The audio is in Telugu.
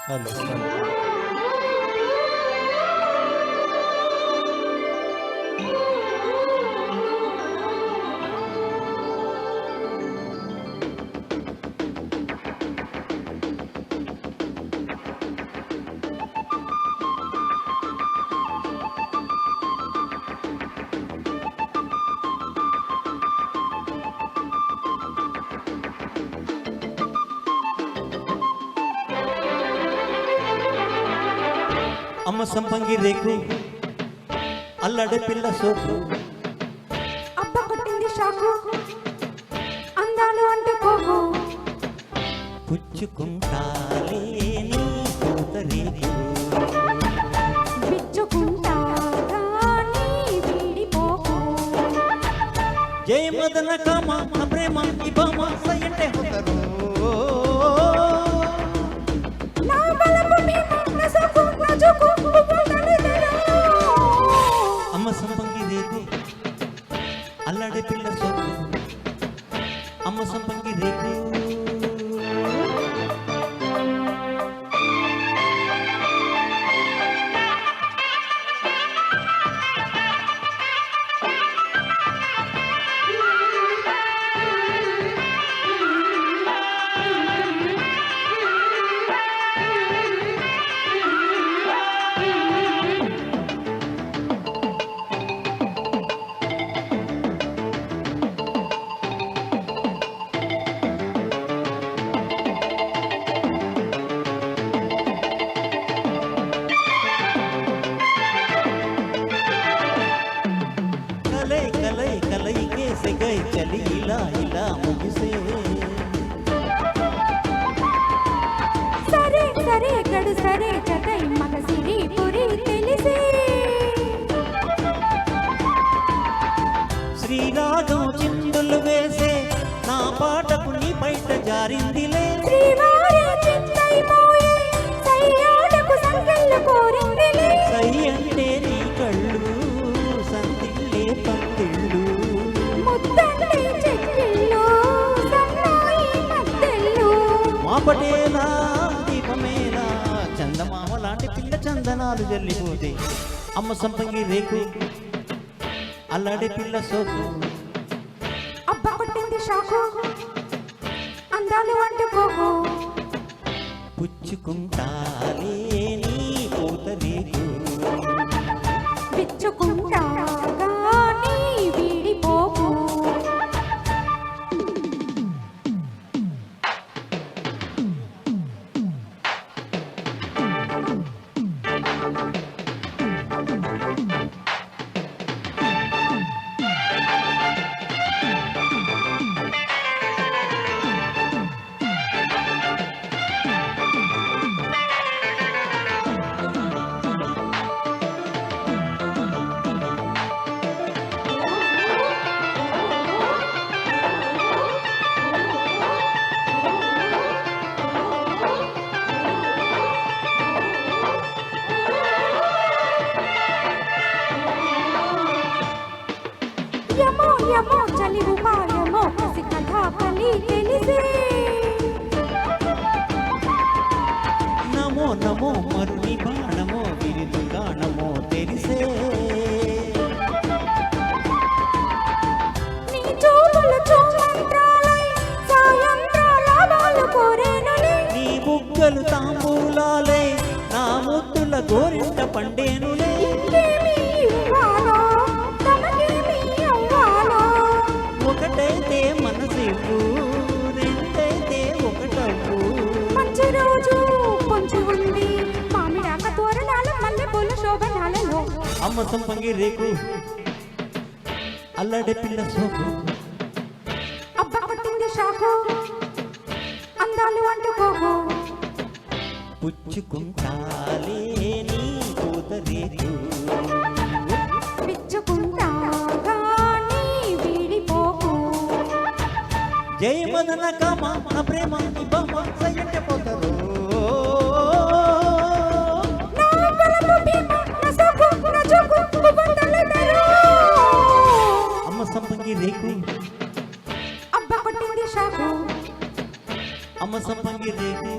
హలో అమ్మ సంపంగి రేకు అల్లడే పిల్ల సోకు అబ్బ కొట్టింది షాకు అందాలు అంటుకోకు పుచ్చుకుంటాలే నీ పూతరేకు విచ్చుకుంటాగా నీ వీడిపోకు జయ మదన కామ నా ప్రేమ ఈ బామ సయ్యంటే హొతరు నా బలపు భీమ నా సోకు నా జోకు పువ్వులనిదరు అమ్మ సంపంగి రేకు అల్లడే పిల్ల సోకు అమ్మ సంపంగి రేకు कलई कैसे गई चली इला इला मुझसे సరే సరే గడు సరే జతై మగసిరి పురి తెలిసే శ్రీరాగం చిందులు వేసే నా పాటకు నీ బయట జారిందిలే శ్రీవారి చింతై మోయే సయ్యాడకు సంకెళ్ళు కోరిందిలే సై అంటే నీ కళ్ళు సంతిల్లే పందిళ్ళు ముద్దంటే చెక్కిళ్ళు సన్నాయి మద్దెళ్ళు మా పటేలా దీపమేలా చందమామ లాంటి పిల్ల చందనాలు జల్లిపోతే అమ్మ సంపంగి రేకు అల్లాడే పిల్ల సోకు అబ్బ కొట్టింది షాకు అందాలు అంటుకోకు పుచ్చుకుంటాలే నీ పూతరేకు విచ్చుకుంటాగా నీ వీడిపోకు యమో యమో చలి ఉపాయమో కసి కథా పని తెలిసే నమో నమో మరుని బాణమో విరిదు గానమో తెరిసే నీ చూపులు చూమంత్రాలై సాయంత్రాల వాళ్ళు కోరేనులే నీ బుగ్గలు తాంబూలాలే నా ముద్దుల గోరింట పండేనులే ఇంకేమి ఇవ్వాలో తమకేమి అవ్వాలో ఒకటైతే మనసివ్వు రెండైతే ఒకటవ్వు మంచి రోజు పొంచి ఉంది మామిడాక తోరణాల మల్లె పూల శోభనాలలో అమ్మ సంపంగి రేకు అల్లడే పిల్ల సోకు అబ్బ కొట్టింది షాకు అందాలు అంటుకోకు పుచ్చుకుంటాలే నీ పూతరేకు విచ్చుకుంటాగా నీ వీడిపోకు జయ మదన కామ నా ప్రేమ ఈ బామ సయ్యంటే పోతారు నా బలపు భీమ నా సోకు నా జోకు పువ్వులనిదరు అమ్మ సంపంగి రేకు అబ్బ కొట్టింది షాకు అమ్మ సంపంగి రేకు